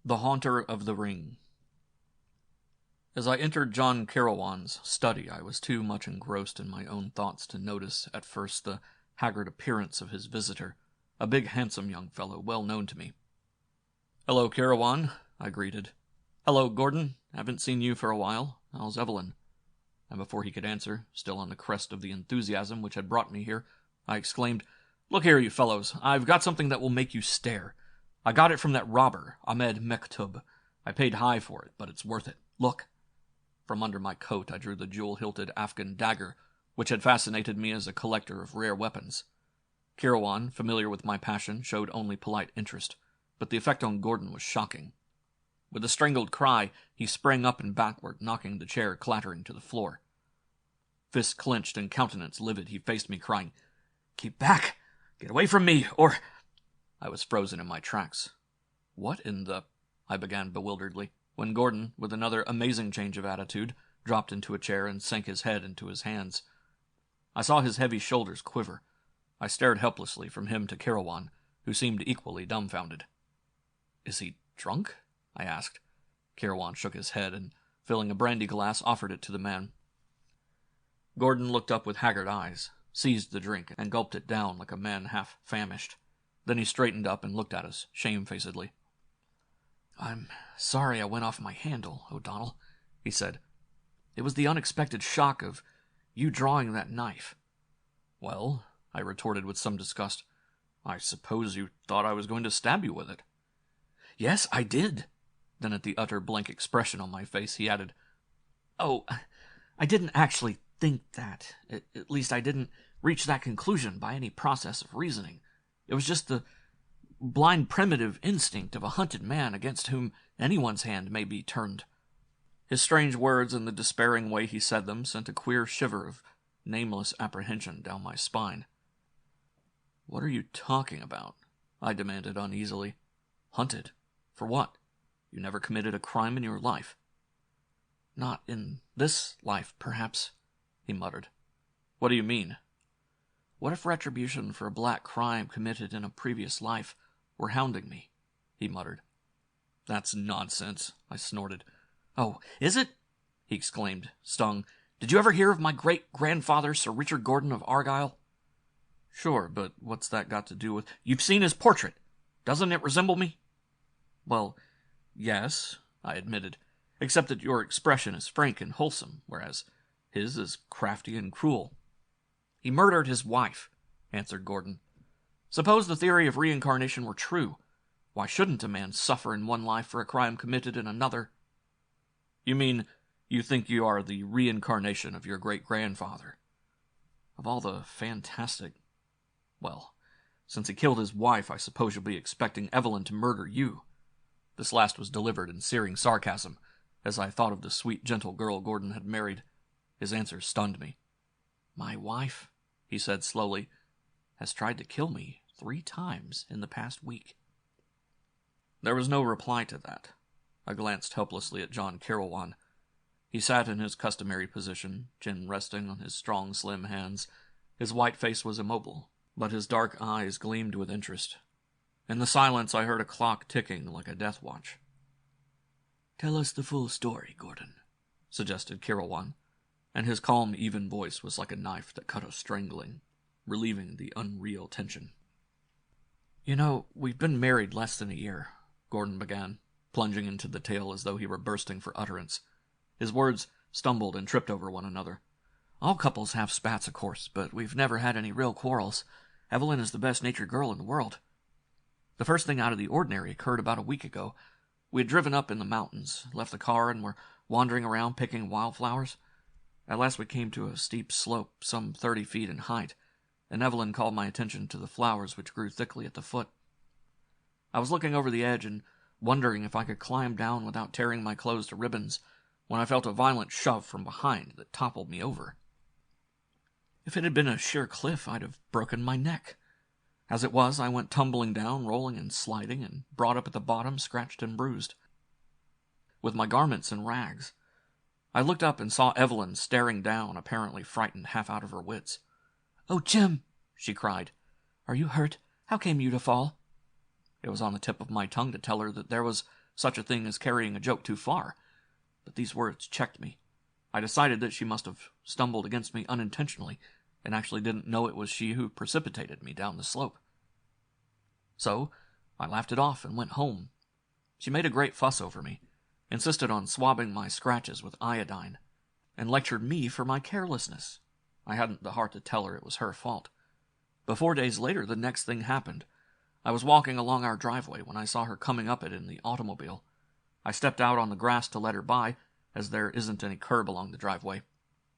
The Haunter of the Ring. As I entered John Carawan's study, I was too much engrossed in my own thoughts to notice at first the haggard appearance of his visitor, a big handsome young fellow well known to me. "Hello, Carawan," I greeted. "Hello, Gordon. Haven't seen you for a while. How's Evelyn?" And before he could answer, still on the crest of the enthusiasm which had brought me here, I exclaimed, "Look here, you fellows, I've got something that will make you stare. I got it from that robber, Ahmed Mektub. I paid high for it, but it's worth it. Look." From under my coat I drew the jewel-hilted Afghan dagger, which had fascinated me as a collector of rare weapons. Carawan, familiar with my passion, showed only polite interest, but the effect on Gordon was shocking. With a strangled cry, he sprang up and backward, knocking the chair clattering to the floor. Fists clenched and countenance livid, he faced me, crying, "Keep back! Get away from me, or—" I was frozen in my tracks. "What in the—" I began bewilderedly, when Gordon, with another amazing change of attitude, dropped into a chair and sank his head into his hands. I saw his heavy shoulders quiver. I stared helplessly from him to Carawan, who seemed equally dumbfounded. "Is he drunk?" I asked. Carawan shook his head and, filling a brandy glass, offered it to the man. Gordon looked up with haggard eyes, seized the drink, and gulped it down like a man half famished. Then he straightened up and looked at us, shamefacedly. "I'm sorry I went off my handle, O'Donnell," he said. "It was the unexpected shock of you drawing that knife." "Well," I retorted with some disgust, "I suppose you thought I was going to stab you with it." "Yes, I did." Then at the utter blank expression on my face, he added, "Oh, I didn't actually think that. At least I didn't reach that conclusion by any process of reasoning. It was just the blind primitive instinct of a hunted man against whom anyone's hand may be turned." His strange words and the despairing way he said them sent a queer shiver of nameless apprehension down my spine. "What are you talking about?" I demanded uneasily. "Hunted? For what? You never committed a crime in your life." "Not in this life, perhaps," he muttered. "What do you mean?" "What if retribution for a black crime committed in a previous life were hounding me?" he muttered. "That's nonsense," I snorted. "Oh, is it?" he exclaimed, stung. "Did you ever hear of my great-grandfather, Sir Richard Gordon of Argyll?" "Sure, but what's that got to do with—" "You've seen his portrait. Doesn't it resemble me?" "Well, yes," I admitted, "except that your expression is frank and wholesome, whereas his is crafty and cruel." "He murdered his wife," answered Gordon. "Suppose the theory of reincarnation were true. Why shouldn't a man suffer in one life for a crime committed in another?" "You mean you think you are the reincarnation of your great-grandfather? Of all the fantastic— Well, since he killed his wife, I suppose you'll be expecting Evelyn to murder you." This last was delivered in searing sarcasm, as I thought of the sweet, gentle girl Gordon had married. His answer stunned me. "My wife," he said slowly, "has tried to kill me 3 times in the past week." There was no reply to that. I glanced helplessly at John Carawan. He sat in his customary position, chin resting on his strong, slim hands. His white face was immobile, but his dark eyes gleamed with interest. In the silence I heard a clock ticking like a death watch. "Tell us the full story, Gordon," suggested Carawan, and his calm, even voice was like a knife that cut us strangling, relieving the unreal tension. "You know, we've been married less than a year," Gordon began, plunging into the tale as though he were bursting for utterance. His words stumbled and tripped over one another. "All couples have spats, of course, but we've never had any real quarrels. Evelyn is the best-natured girl in the world. The first thing out of the ordinary occurred about a week ago. We had driven up in the mountains, left the car, and were wandering around picking wildflowers. At last we came to a steep slope, some 30 feet in height, and Evelyn called my attention to the flowers which grew thickly at the foot. I was looking over the edge and wondering if I could climb down without tearing my clothes to ribbons, when I felt a violent shove from behind that toppled me over. If it had been a sheer cliff, I'd have broken my neck. As it was, I went tumbling down, rolling and sliding, and brought up at the bottom, scratched and bruised, with my garments in rags. I looked up and saw Evelyn staring down, apparently frightened half out of her wits. "Oh, Jim!" she cried. "Are you hurt? How came you to fall?" It was on the tip of my tongue to tell her that there was such a thing as carrying a joke too far, but these words checked me. I decided that she must have stumbled against me unintentionally and actually didn't know it was she who precipitated me down the slope. So I laughed it off and went home. She made a great fuss over me, insisted on swabbing my scratches with iodine, and lectured me for my carelessness. I hadn't the heart to tell her it was her fault. But 4 days later, the next thing happened. I was walking along our driveway when I saw her coming up it in the automobile. I stepped out on the grass to let her by, as there isn't any curb along the driveway.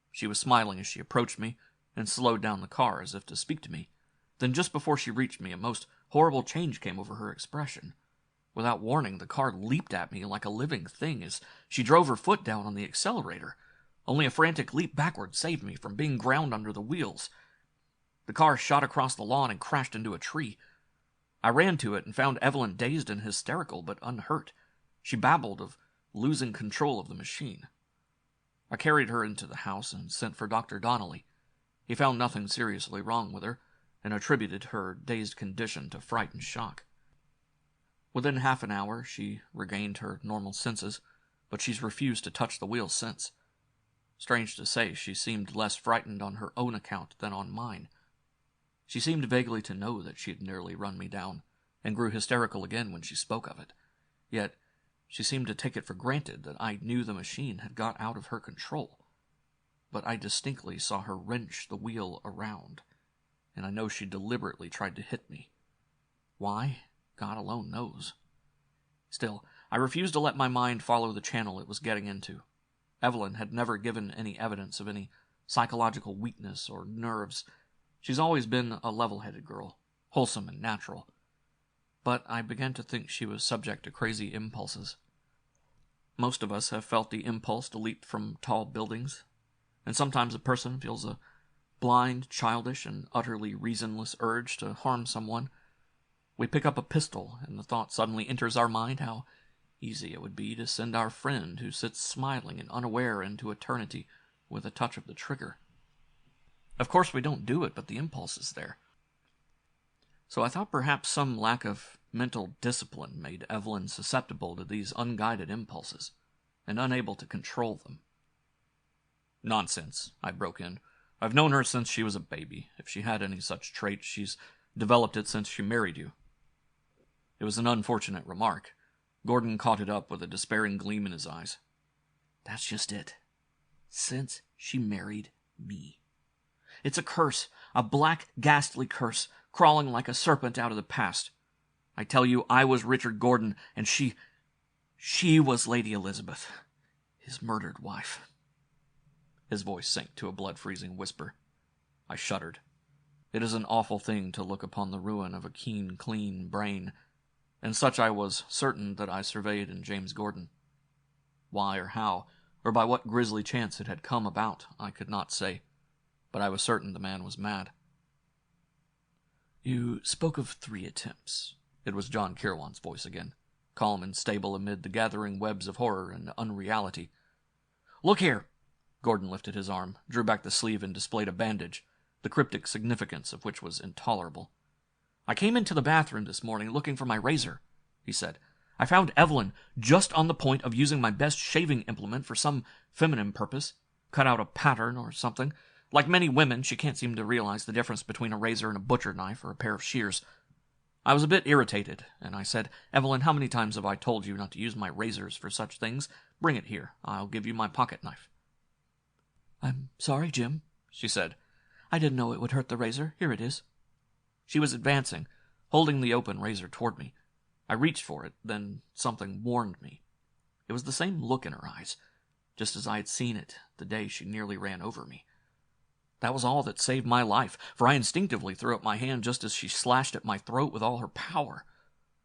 She was smiling as she approached me, and slowed down the car as if to speak to me. Then just before she reached me, a most horrible change came over her expression. Without warning, the car leaped at me like a living thing as she drove her foot down on the accelerator. Only a frantic leap backward saved me from being ground under the wheels. The car shot across the lawn and crashed into a tree. I ran to it and found Evelyn dazed and hysterical, but unhurt. She babbled of losing control of the machine. I carried her into the house and sent for Dr. Donnelly. He found nothing seriously wrong with her, and attributed her dazed condition to fright and shock. Within half an hour, she regained her normal senses, but she's refused to touch the wheel since. Strange to say, she seemed less frightened on her own account than on mine. She seemed vaguely to know that she had nearly run me down, and grew hysterical again when she spoke of it. Yet she seemed to take it for granted that I knew the machine had got out of her control. But I distinctly saw her wrench the wheel around, and I know she deliberately tried to hit me. Why? God alone knows. Still, I refused to let my mind follow the channel it was getting into. Evelyn had never given any evidence of any psychological weakness or nerves. She's always been a level-headed girl, wholesome and natural. But I began to think she was subject to crazy impulses. Most of us have felt the impulse to leap from tall buildings, and sometimes a person feels a blind, childish, and utterly reasonless urge to harm someone. We pick up a pistol, and the thought suddenly enters our mind how easy it would be to send our friend who sits smiling and unaware into eternity with a touch of the trigger. Of course we don't do it, but the impulse is there. So I thought perhaps some lack of mental discipline made Evelyn susceptible to these unguided impulses, and unable to control them. Nonsense, I broke in. I've known her since she was a baby. If she had any such trait, she's developed it since she married you. It was an unfortunate remark. Gordon caught it up with a despairing gleam in his eyes. That's just it. Since she married me. It's a curse, a black, ghastly curse, crawling like a serpent out of the past. I tell you, I was Richard Gordon, and she was Lady Elizabeth, his murdered wife. His voice sank to a blood-freezing whisper. I shuddered. It is an awful thing to look upon the ruin of a keen, clean brain, and such I was certain that I surveyed in James Gordon. Why or how, or by what grisly chance it had come about, I could not say, but I was certain the man was mad. You spoke of 3 attempts. It was John Kirwan's voice again, calm and stable amid the gathering webs of horror and unreality. Look here! Gordon lifted his arm, drew back the sleeve, and displayed a bandage, the cryptic significance of which was intolerable. I came into the bathroom this morning looking for my razor, he said. I found Evelyn just on the point of using my best shaving implement for some feminine purpose, cut out a pattern or something. Like many women, she can't seem to realize the difference between a razor and a butcher knife or a pair of shears. I was a bit irritated, and I said, Evelyn, how many times have I told you not to use my razors for such things? Bring it here. I'll give you my pocket knife. I'm sorry, Jim, she said. I didn't know it would hurt the razor. Here it is. She was advancing, holding the open razor toward me. I reached for it, then something warned me. It was the same look in her eyes, just as I had seen it the day she nearly ran over me. That was all that saved my life, for I instinctively threw up my hand just as she slashed at my throat with all her power.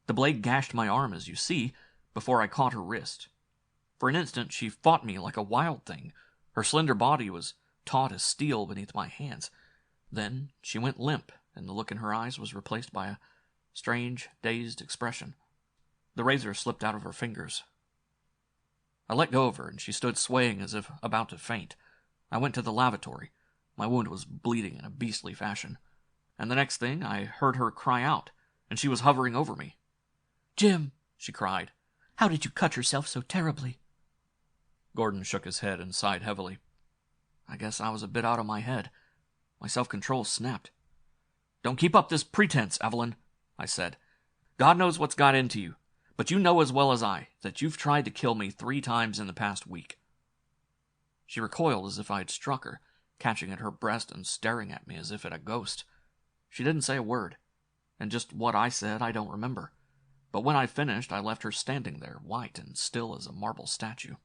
The blade gashed my arm, as you see, before I caught her wrist. For an instant she fought me like a wild thing. Her slender body was taut as steel beneath my hands. Then she went limp, and the look in her eyes was replaced by a strange, dazed expression. The razor slipped out of her fingers. I let go of her, and she stood swaying as if about to faint. I went to the lavatory. My wound was bleeding in a beastly fashion. And the next thing, I heard her cry out, and she was hovering over me. Jim, she cried, How did you cut yourself so terribly?" Gordon shook his head and sighed heavily. "I guess I was a bit out of my head. My self-control snapped. 'Don't keep up this pretense, Evelyn,' I said. 'God knows what's got into you, but you know as well as I that you've tried to kill me 3 times in the past week.' She recoiled as if I had struck her, catching at her breast and staring at me as if at a ghost. She didn't say a word, and just what I said I don't remember. But when I finished, I left her standing there, white and still as a marble statue.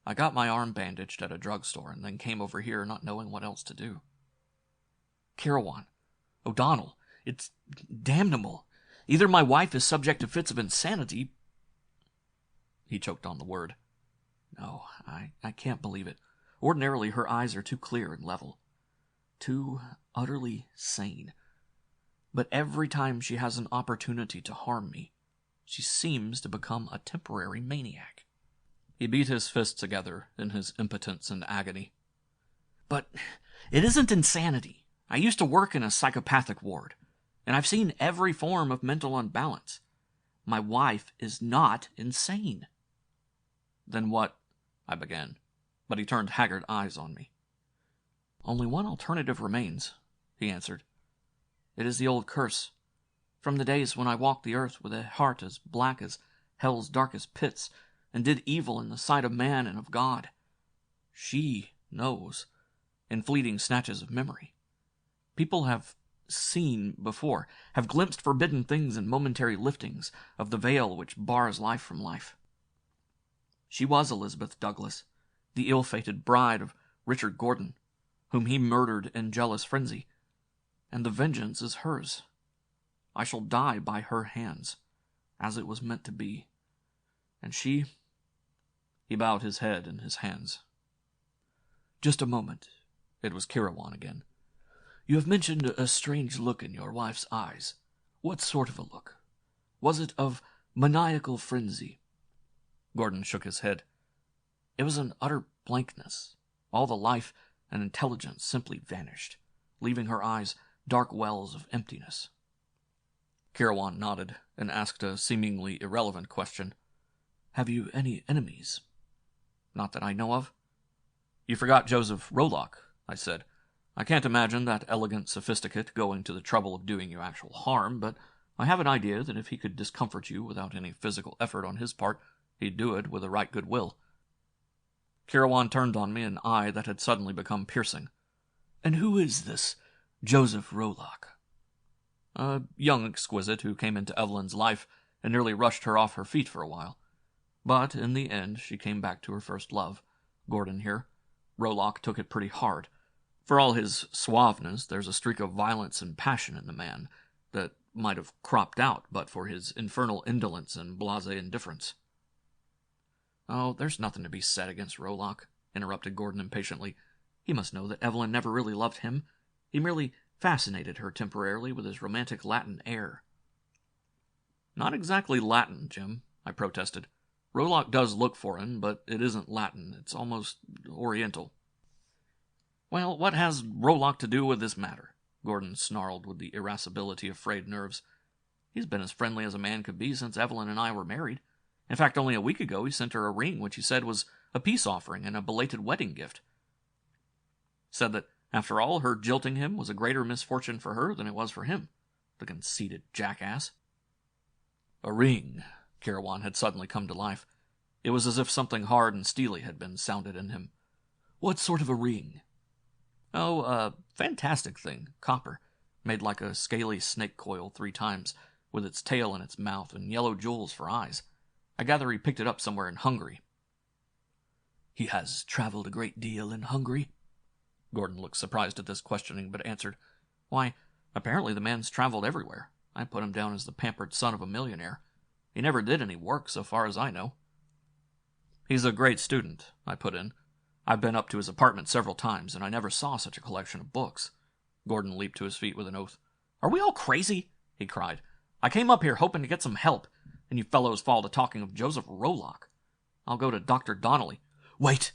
I got my arm bandaged at a drugstore and then came over here not knowing what else to do. Kirawan, O'Donnell, it's damnable. Either my wife is subject to fits of insanity—" He choked on the word. "No, I can't believe it. Ordinarily, her eyes are too clear and level. Too utterly sane. But every time she has an opportunity to harm me, she seems to become a temporary maniac." He beat his fists together in his impotence and agony. "But it isn't insanity. I used to work in a psychopathic ward, and I've seen every form of mental unbalance. My wife is not insane." "Then what—" I began, but he turned haggard eyes on me. "Only one alternative remains," he answered. "It is the old curse. From the days when I walked the earth with a heart as black as hell's darkest pits, and did evil in the sight of man and of God. She knows, in fleeting snatches of memory. People have seen before, have glimpsed forbidden things in momentary liftings of the veil which bars life from life. She was Elizabeth Douglas, the ill-fated bride of Richard Gordon, whom he murdered in jealous frenzy, and the vengeance is hers. I shall die by her hands, as it was meant to be. And she—" He bowed his head in his hands. "Just a moment." It was Kirawan again. "You have mentioned a strange look in your wife's eyes. What sort of a look? Was it of maniacal frenzy?" Gordon shook his head. "It was an utter blankness. All the life and intelligence simply vanished, leaving her eyes dark wells of emptiness." Kirawan nodded and asked a seemingly irrelevant question. "Have you any enemies?" "Not that I know of." "You forgot Joseph Rolock," I said. "I can't imagine that elegant sophisticate going to the trouble of doing you actual harm, but I have an idea that if he could discomfort you without any physical effort on his part, he'd do it with a right good will." Kirawan turned on me an eye that had suddenly become piercing. "And who is this Joseph Rolock?" "A young exquisite who came into Evelyn's life and nearly rushed her off her feet for a while. But in the end she came back to her first love, Gordon here. Rolock took it pretty hard. For all his suaveness, there's a streak of violence and passion in the man that might have cropped out but for his infernal indolence and blasé indifference." "Oh, there's nothing to be said against Rolock," interrupted Gordon impatiently. "He must know that Evelyn never really loved him. He merely fascinated her temporarily with his romantic Latin air." "Not exactly Latin, Jim," I protested. "Rolock does look foreign, but it isn't Latin. It's almost Oriental." "Well, what has Rolock to do with this matter?" Gordon snarled with the irascibility of frayed nerves. "He's been as friendly as a man could be since Evelyn and I were married. In fact, only a week ago he sent her a ring which he said was a peace offering and a belated wedding gift. Said that, after all, her jilting him was a greater misfortune for her than it was for him. The conceited jackass." "A ring." Kirawan had suddenly come to life. It was as if something hard and steely had been sounded in him. "What sort of a ring?" "Oh, a fantastic thing, copper, made like a scaly snake coil 3 times, with its tail in its mouth and yellow jewels for eyes. I gather he picked it up somewhere in Hungary." "He has traveled a great deal in Hungary?" Gordon looked surprised at this questioning, but answered, "Why, apparently the man's traveled everywhere. I put him down as the pampered son of a millionaire. He never did any work, so far as I know." "He's a great student," I put in. "I've been up to his apartment several times, and I never saw such a collection of books." Gordon leaped to his feet with an oath. "Are we all crazy?" he cried. "I came up here hoping to get some help, and you fellows fall to talking of Joseph Rolock. I'll go to Dr. Donnelly." "Wait!"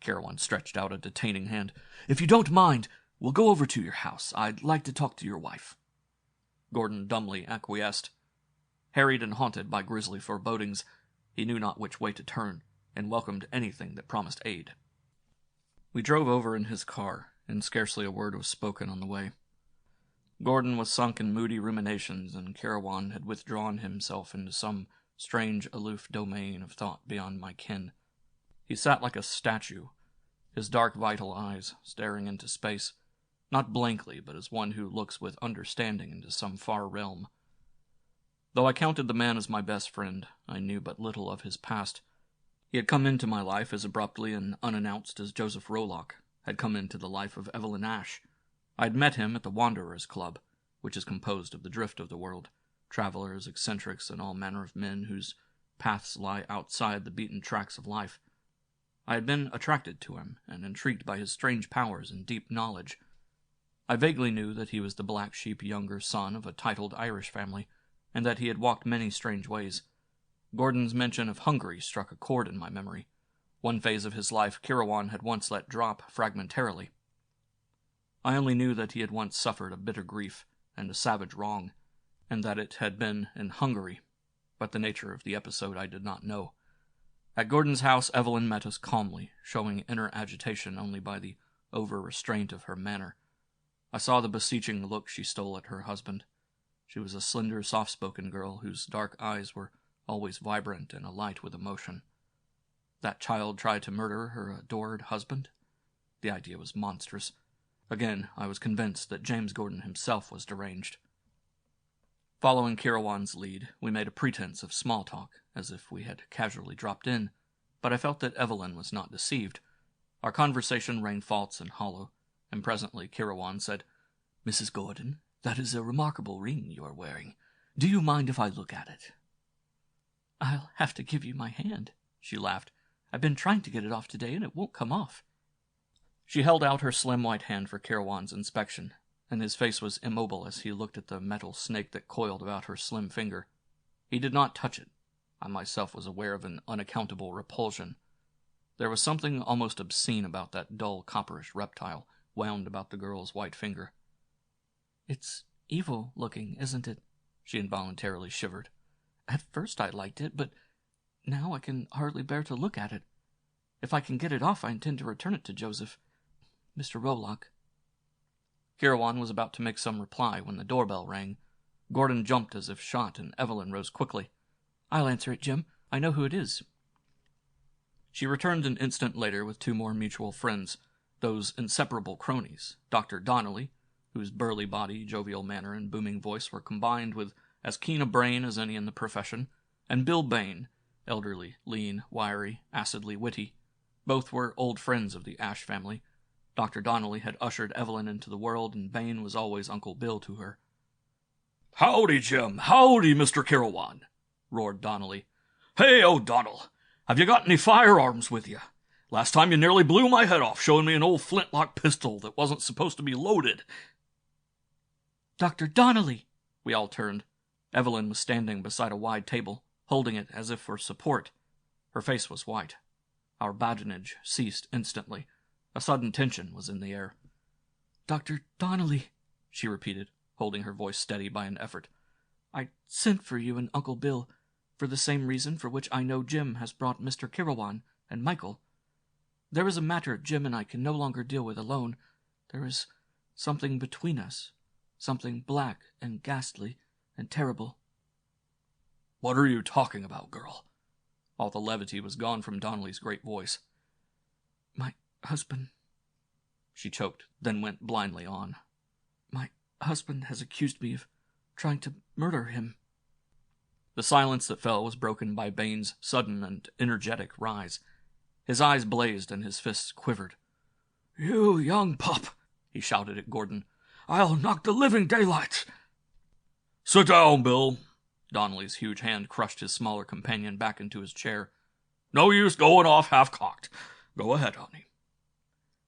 Kirawan stretched out a detaining hand. "If you don't mind, we'll go over to your house. I'd like to talk to your wife." Gordon dumbly acquiesced. Harried and haunted by grisly forebodings, he knew not which way to turn, and welcomed anything that promised aid. We drove over in his car, and scarcely a word was spoken on the way. Gordon was sunk in moody ruminations, and Carawan had withdrawn himself into some strange, aloof domain of thought beyond my ken. He sat like a statue, his dark, vital eyes staring into space, not blankly, but as one who looks with understanding into some far realm. Though I counted the man as my best friend, I knew but little of his past. He had come into my life as abruptly and unannounced as Joseph Rolock had come into the life of Evelyn Ash. I had met him at the Wanderers Club, which is composed of the drift of the world, travelers, eccentrics, and all manner of men whose paths lie outside the beaten tracks of life. I had been attracted to him, and intrigued by his strange powers and deep knowledge. I vaguely knew that he was the black sheep younger son of a titled Irish family, and that he had walked many strange ways. Gordon's mention of Hungary struck a chord in my memory. One phase of his life Carawan had once let drop fragmentarily. I only knew that he had once suffered a bitter grief and a savage wrong, and that it had been in Hungary, but the nature of the episode I did not know. At Gordon's house, Evelyn met us calmly, showing inner agitation only by the over-restraint of her manner. I saw the beseeching look she stole at her husband. She was a slender, soft-spoken girl whose dark eyes were always vibrant and alight with emotion. That child tried to murder her adored husband? The idea was monstrous. Again, I was convinced that James Gordon himself was deranged. Following Carawan's lead, we made a pretense of small talk, as if we had casually dropped in, but I felt that Evelyn was not deceived. Our conversation rang false and hollow, and presently Carawan said, "Mrs. Gordon, that is a remarkable ring you are wearing. Do you mind if I look at it?" "I'll have to give you my hand," she laughed. "I've been trying to get it off today, and it won't come off." She held out her slim white hand for Carawan's inspection, and his face was immobile as he looked at the metal snake that coiled about her slim finger. He did not touch it. I myself was aware of an unaccountable repulsion. There was something almost obscene about that dull, copperish reptile wound about the girl's white finger. "It's evil-looking, isn't it?" She involuntarily shivered. "At first I liked it, but now I can hardly bear to look at it. If I can get it off, I intend to return it to Joseph. Mr. Rolock." Carawan was about to make some reply when the doorbell rang. Gordon jumped as if shot, and Evelyn rose quickly. "I'll answer it, Jim. I know who it is." She returned an instant later with two more mutual friends, those inseparable cronies, Dr. Donnelly, whose burly body, jovial manner, and booming voice were combined with as keen a brain as any in the profession, and Bill Bain, elderly, lean, wiry, acidly witty. Both were old friends of the Ash family. Dr. Donnelly had ushered Evelyn into the world, and Bain was always Uncle Bill to her. "Howdy, Jim. Howdy, Mr. Carawan," roared Donnelly. "Hey, O'Donnell, have you got any firearms with you? Last time you nearly blew my head off showing me an old flintlock pistol that wasn't supposed to be loaded." "Dr. Donnelly!" We all turned. Evelyn was standing beside a wide table, holding it as if for support. Her face was white. Our badinage ceased instantly. A sudden tension was in the air. "Dr. Donnelly," she repeated, holding her voice steady by an effort. "I sent for you and Uncle Bill for the same reason for which I know Jim has brought Mr. Carawan and Michael. There is a matter Jim and I can no longer deal with alone. There is something between us, something black and ghastly and terrible." "What are you talking about, girl?" All the levity was gone from Donnelly's great voice. "My husband," she choked, then went blindly on. "My husband has accused me of trying to murder him." The silence that fell was broken by Bain's sudden and energetic rise. His eyes blazed and his fists quivered. "You young pup," he shouted at Gordon. "I'll knock the living daylights." "Sit down, Bill." Donnelly's huge hand crushed his smaller companion back into his chair. "No use going off half-cocked. Go ahead, honey."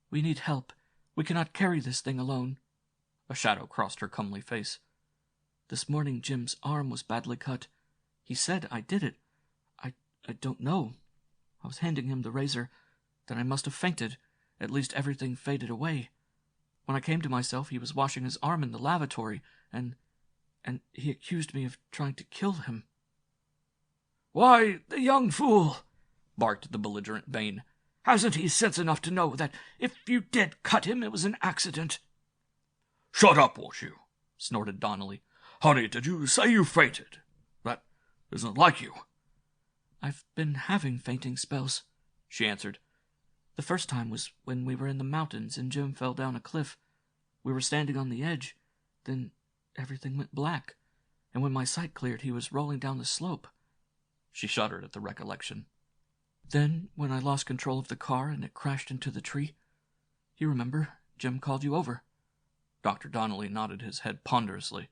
"We need help. We cannot carry this thing alone." A shadow crossed her comely face. "This morning Jim's arm was badly cut. He said I did it. I don't know. I was handing him the razor. Then I must have fainted. At least everything faded away. When I came to myself, he was washing his arm in the lavatory, and he accused me of trying to kill him." "Why, the young fool!" barked the belligerent Bane. "Hasn't he sense enough to know that if you did cut him, it was an accident?" "Shut up, won't you?" snorted Donnelly. "Honey, did you say you fainted? That isn't like you." "I've been having fainting spells," she answered. "The first time was when we were in the mountains and Jim fell down a cliff. We were standing on the edge. Then everything went black, and when my sight cleared, he was rolling down the slope." She shuddered at the recollection. "Then, when I lost control of the car and it crashed into the tree, you remember, Jim called you over." Dr. Donnelly nodded his head ponderously.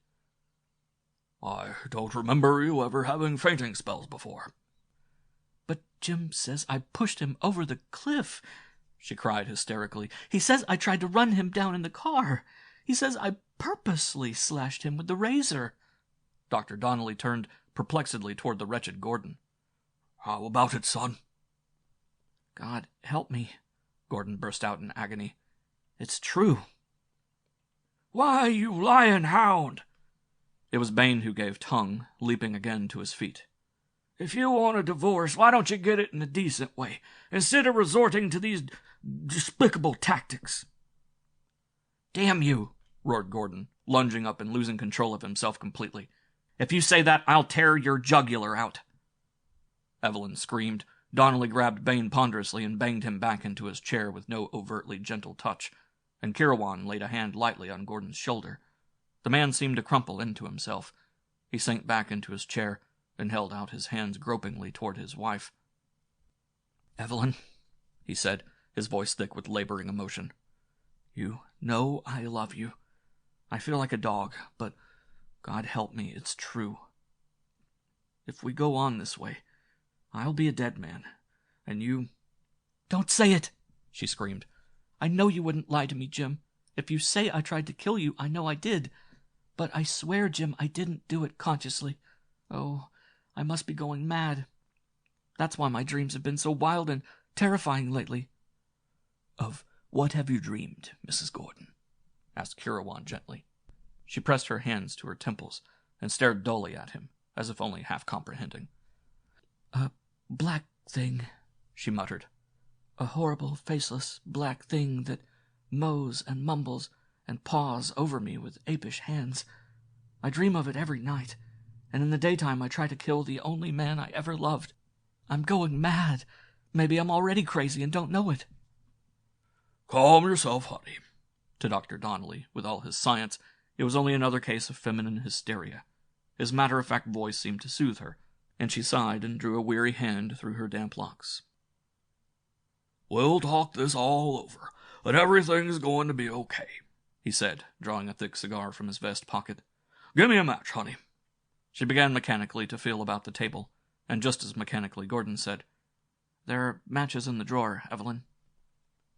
"I don't remember you ever having fainting spells before." "But Jim says I pushed him over the cliff," she cried hysterically. "He says I tried to run him down in the car. He says I purposely slashed him with the razor." Dr. Donnelly turned perplexedly toward the wretched Gordon. "How about it, son?" "God help me," Gordon burst out in agony. "It's true." "Why, you lying hound!" It was Bane who gave tongue, leaping again to his feet. "If you want a divorce, why don't you get it in a decent way, instead of resorting to these despicable tactics?" "Damn you!" roared Gordon, lunging up and losing control of himself completely. "If you say that, I'll tear your jugular out." Evelyn screamed. Donnelly grabbed Bane ponderously and banged him back into his chair with no overtly gentle touch, and Kirawan laid a hand lightly on Gordon's shoulder. The man seemed to crumple into himself. He sank back into his chair and held out his hands gropingly toward his wife. "Evelyn," he said, his voice thick with laboring emotion, "you know I love you. I feel like a dog, but God help me, it's true. If we go on this way, I'll be a dead man, and you—" "Don't say it!" she screamed. "I know you wouldn't lie to me, Jim. If you say I tried to kill you, I know I did. But I swear, Jim, I didn't do it consciously. Oh, I must be going mad. That's why my dreams have been so wild and terrifying lately." "Of what have you dreamed, Mrs. Gordon?" asked Kirawan gently. She pressed her hands to her temples and stared dully at him, as if only half comprehending. "A black thing," she muttered. "A horrible, faceless, black thing that mows and mumbles and paws over me with apish hands. I dream of it every night, and in the daytime I try to kill the only man I ever loved. I'm going mad. Maybe I'm already crazy and don't know it." "Calm yourself, honey." To Dr. Donnelly, with all his science, it was only another case of feminine hysteria. His matter-of-fact voice seemed to soothe her, and she sighed and drew a weary hand through her damp locks. "We'll talk this all over, and everything's going to be okay," he said, drawing a thick cigar from his vest pocket. "Give me a match, honey." She began mechanically to feel about the table, and just as mechanically Gordon said, "There are matches in the drawer, Evelyn."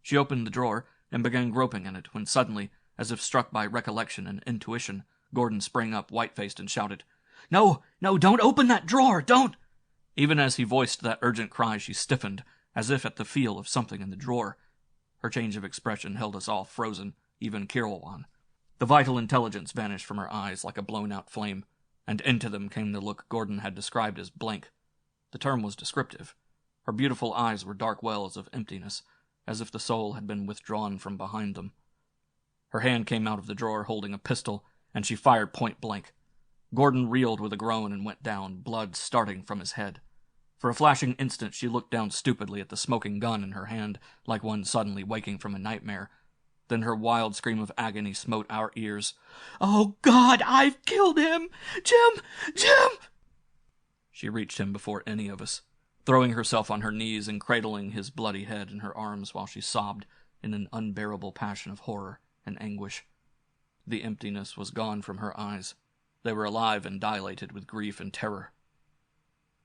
She opened the drawer and began groping in it when suddenly, as if struck by recollection and intuition, Gordon sprang up white-faced and shouted, No, don't open that drawer, don't!" Even as he voiced that urgent cry, she stiffened, as if at the feel of something in the drawer. Her change of expression held us all frozen, even Kirwan. The vital intelligence vanished from her eyes like a blown-out flame, and into them came the look Gordon had described as blank. The term was descriptive. Her beautiful eyes were dark wells of emptiness, as if the soul had been withdrawn from behind them. Her hand came out of the drawer holding a pistol, and she fired point-blank. Gordon reeled with a groan and went down, blood starting from his head. For a flashing instant she looked down stupidly at the smoking gun in her hand, like one suddenly waking from a nightmare. Then her wild scream of agony smote our ears. "Oh, God, I've killed him! Jim!" She reached him before any of us, throwing herself on her knees and cradling his bloody head in her arms while she sobbed in an unbearable passion of horror and anguish. The emptiness was gone from her eyes. They were alive and dilated with grief and terror.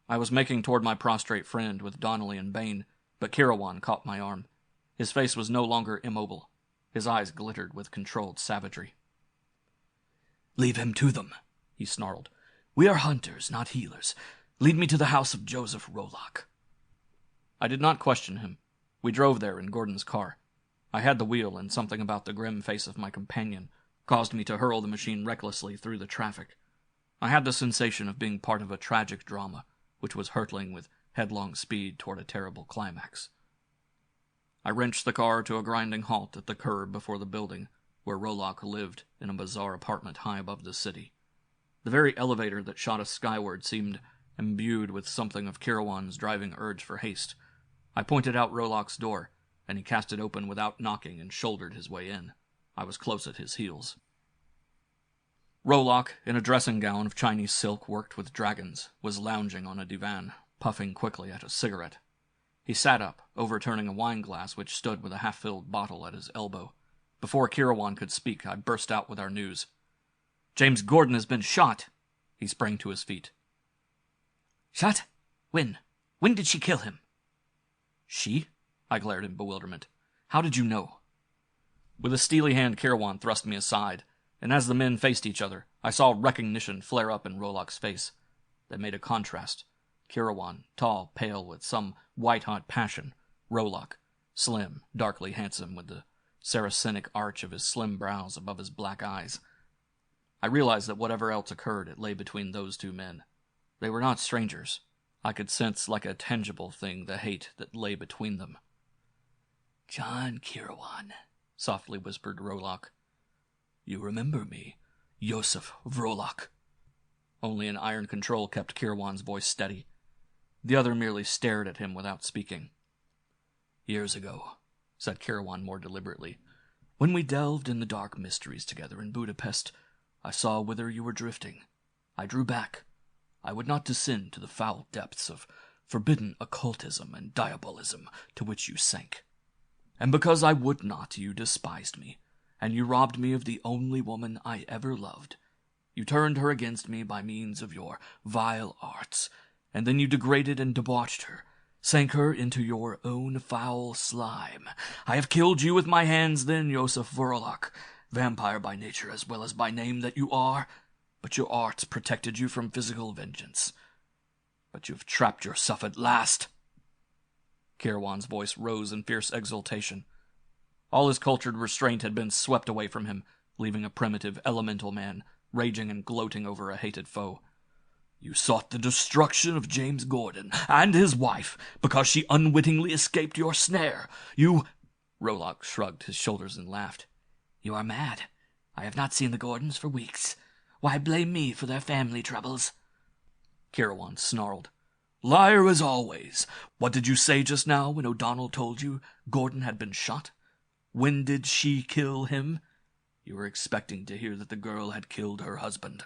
I was making toward my prostrate friend with Donnelly and Bane, but Kirawan caught my arm. His face was no longer immobile. His eyes glittered with controlled savagery. "Leave him to them," he snarled. "We are hunters, not healers. Lead me to the house of Joseph Rolock." I did not question him. We drove there in Gordon's car. I had the wheel, and something about the grim face of my companion caused me to hurl the machine recklessly through the traffic. I had the sensation of being part of a tragic drama, which was hurtling with headlong speed toward a terrible climax. I wrenched the car to a grinding halt at the curb before the building, where Rollock lived in a bizarre apartment high above the city. The very elevator that shot us skyward seemed imbued with something of Kirawan's driving urge for haste. I pointed out Rollock's door, and he cast it open without knocking and shouldered his way in. I was close at his heels. Rollock, in a dressing gown of Chinese silk worked with dragons, was lounging on a divan, puffing quickly at a cigarette. He sat up, overturning a wine glass which stood with a half-filled bottle at his elbow. Before Kirawan could speak, I burst out with our news. "James Gordon has been shot!" He sprang to his feet. "Shot? When? When did she kill him?" "She?" I glared in bewilderment. "How did you know?" With a steely hand, Kirawan thrust me aside, and as the men faced each other, I saw recognition flare up in Rollock's face. They made a contrast. Kirawan, tall, pale, with some white-hot passion. Rollock, slim, darkly handsome, with the Saracenic arch of his slim brows above his black eyes. I realized that whatever else occurred, it lay between those two men. They were not strangers. I could sense like a tangible thing the hate that lay between them. "John Kirawan," softly whispered Rollock. "You remember me, Yosef Rollock." Only an iron control kept Kirawan's voice steady. The other merely stared at him without speaking. "Years ago," said Kirawan more deliberately, "when we delved in the dark mysteries together in Budapest, I saw whither you were drifting. I drew back. I would not descend to the foul depths of forbidden occultism and diabolism to which you sank. And because I would not, you despised me, and you robbed me of the only woman I ever loved. You turned her against me by means of your vile arts, and then you degraded and debauched her, sank her into your own foul slime. I have killed you with my hands then, Yosef Vorolak, vampire by nature as well as by name that you are, but your arts protected you from physical vengeance. But you have trapped yourself at last." Kirawan's voice rose in fierce exultation. All his cultured restraint had been swept away from him, leaving a primitive, elemental man, raging and gloating over a hated foe. "You sought the destruction of James Gordon and his wife because she unwittingly escaped your snare. You—" Rollock shrugged his shoulders and laughed. "You are mad. I have not seen the Gordons for weeks. Why blame me for their family troubles?" Kirawan snarled. "Liar as always. What did you say just now when O'Donnell told you Gordon had been shot? When did she kill him? You were expecting to hear that the girl had killed her husband.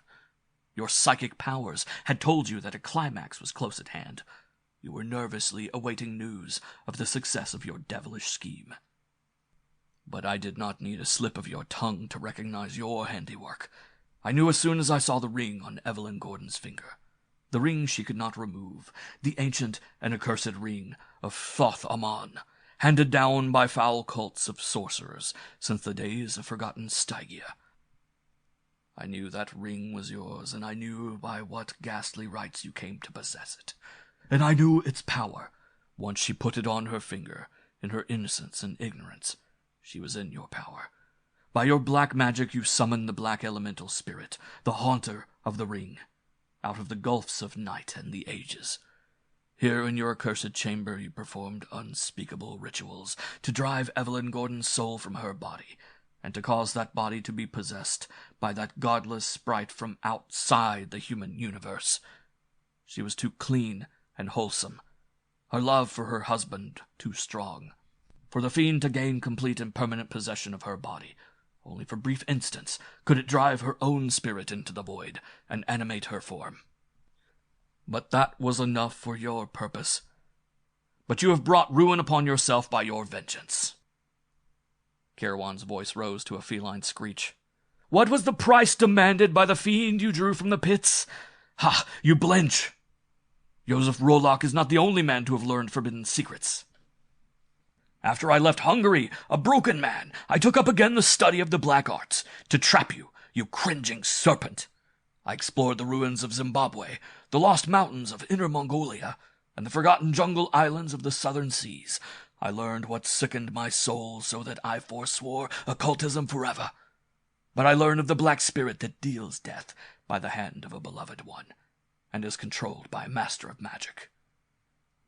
Your psychic powers had told you that a climax was close at hand. You were nervously awaiting news of the success of your devilish scheme. But I did not need a slip of your tongue to recognize your handiwork. I knew as soon as I saw the ring on Evelyn Gordon's finger. The ring she could not remove, the ancient and accursed ring of Thoth Amon, handed down by foul cults of sorcerers since the days of forgotten Stygia. I knew that ring was yours, and I knew by what ghastly rights you came to possess it. And I knew its power. Once she put it on her finger, in her innocence and ignorance, she was in your power. By your black magic you summoned the black elemental spirit, the haunter of the ring, out of the gulfs of night and the ages. Here in your accursed chamber you performed unspeakable rituals to drive Evelyn Gordon's soul from her body, and to cause that body to be possessed by that godless sprite from outside the human universe. She was too clean and wholesome, her love for her husband too strong, for the fiend to gain complete and permanent possession of her body. Only for brief instants could it drive her own spirit into the void and animate her form. But that was enough for your purpose. But you have brought ruin upon yourself by your vengeance." Kirawan's voice rose to a feline screech. "What was the price demanded by the fiend you drew from the pits? Ha! You blench! Joseph Rollock is not the only man to have learned forbidden secrets. After I left Hungary, a broken man, I took up again the study of the black arts, to trap you, you cringing serpent. I explored the ruins of Zimbabwe, the lost mountains of Inner Mongolia, and the forgotten jungle islands of the southern seas. I learned what sickened my soul so that I forswore occultism forever. But I learned of the black spirit that deals death by the hand of a beloved one. and is controlled by a master of magic.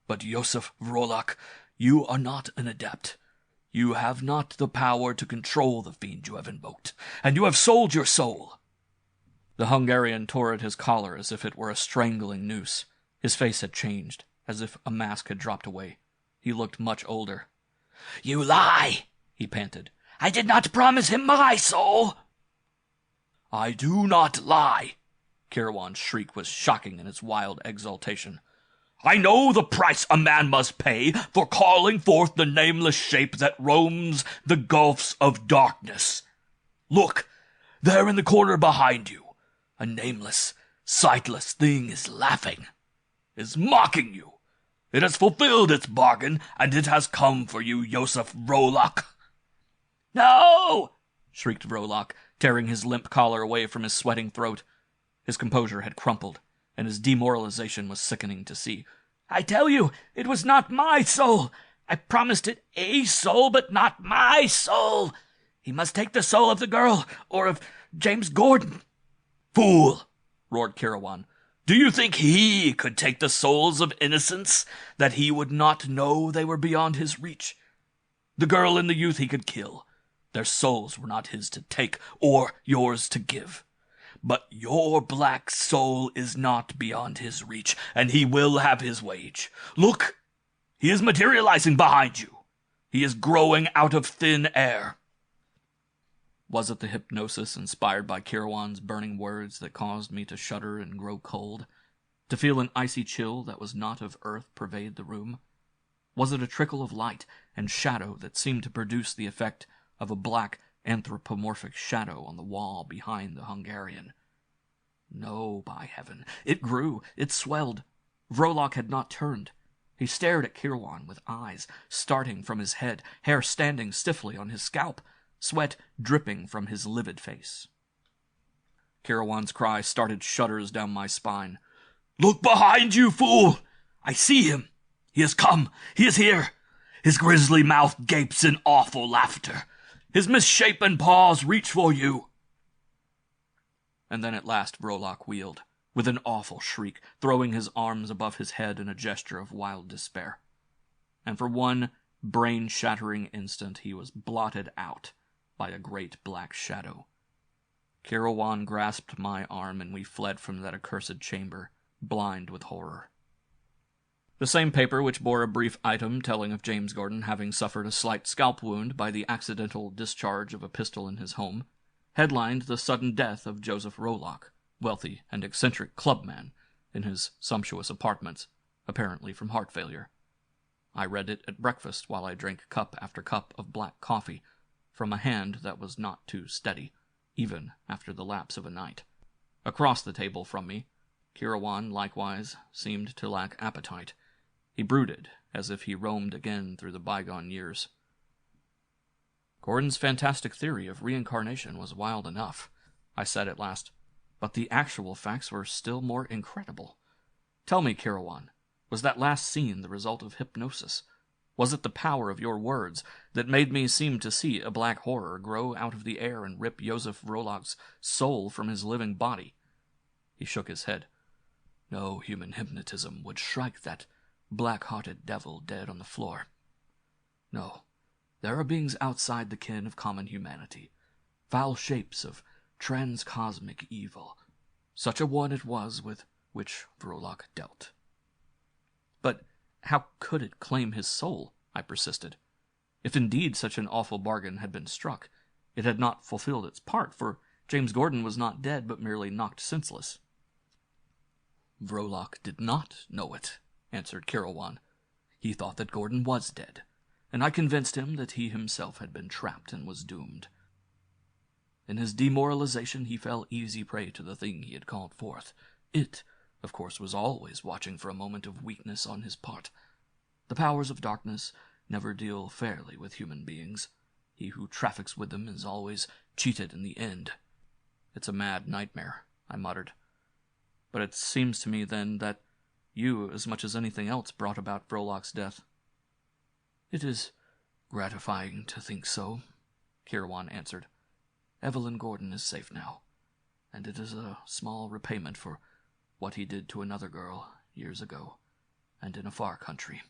But Joseph Vrolak, you are not an adept. You have not the power to control the fiend you have invoked, and you have sold your soul." The Hungarian tore at his collar as if it were a strangling noose. His face had changed, as if a mask had dropped away. He looked much older. "You lie!" he panted. "I did not promise him my soul!" "I do not lie!" Kirwan's shriek was shocking in its wild exultation. "I know the price a man must pay for calling forth the nameless shape that roams the gulfs of darkness. Look, there in the corner behind you, a nameless, sightless thing is laughing, is mocking you. It has fulfilled its bargain, and it has come for you, Joseph Vrolak." "No!" shrieked Vrolak, tearing his limp collar away from his sweating throat. His composure had crumpled, and his demoralization was sickening to see. "I tell you, it was not my soul. I promised it a soul, but not my soul. He must take the soul of the girl, or of James Gordon." "Fool!" roared Kirwan. "Do you think he could take the souls of innocents, that he would not know they were beyond his reach? The girl and the youth he could kill. Their souls were not his to take, or yours to give. But your black soul is not beyond his reach, and he will have his wage. Look, he is materializing behind you. He is growing out of thin air." Was it the hypnosis inspired by Kirwan's burning words that caused me to shudder and grow cold? To feel an icy chill that was not of earth pervade the room? Was it a trickle of light and shadow that seemed to produce the effect of a black anthropomorphic shadow on the wall behind the Hungarian? No, by heaven. It grew. It swelled. Vrolak had not turned. He stared at Kirwan with eyes starting from his head, hair standing stiffly on his scalp, sweat dripping from his livid face. Kirwan's cry started shudders down my spine. "Look behind you, fool! I see him! He has come! He is here! His grisly mouth gapes in awful laughter. His misshapen paws reach for you." And then at last Vrolak wheeled, with an awful shriek, throwing his arms above his head in a gesture of wild despair. And for one brain-shattering instant he was blotted out by a great black shadow. Kirwan grasped my arm, and we fled from that accursed chamber, blind with horror. The same paper which bore a brief item telling of James Gordon having suffered a slight scalp wound by the accidental discharge of a pistol in his home headlined the sudden death of Joseph Vrolak, wealthy and eccentric clubman, in his sumptuous apartments, apparently from heart failure. I read it at breakfast while I drank cup after cup of black coffee from a hand that was not too steady, even after the lapse of a night. Across the table from me, Kirwan likewise seemed to lack appetite. He brooded, as if he roamed again through the bygone years. "Gordon's fantastic theory of reincarnation was wild enough," I said at last, "but the actual facts were still more incredible. Tell me, Kirwan, was that last scene the result of hypnosis? Was it the power of your words that made me seem to see a black horror grow out of the air and rip Joseph Vrolak's soul from his living body?" He shook his head. "No human hypnotism would strike that black-hearted devil dead on the floor. No, there are beings outside the ken of common humanity, foul shapes of transcosmic evil. Such a one it was with which Vrolak dealt." "But how could it claim his soul?" I persisted. "If indeed such an awful bargain had been struck, it had not fulfilled its part, for James Gordon was not dead, but merely knocked senseless." "Vrolak did not know it," answered Kirwan. "He thought that Gordon was dead, and I convinced him that he himself had been trapped and was doomed. In his demoralization he fell easy prey to the thing he had called forth. It, of course, was always watching for a moment of weakness on his part. The powers of darkness never deal fairly with human beings. He who traffics with them is always cheated in the end." "It's a mad nightmare," I muttered. "But it seems to me, then, that you, as much as anything else, brought about Vrolak's death." "It is gratifying to think so," Kirwan answered. "Evelyn Gordon is safe now, and it is a small repayment for what he did to another girl years ago, and in a far country.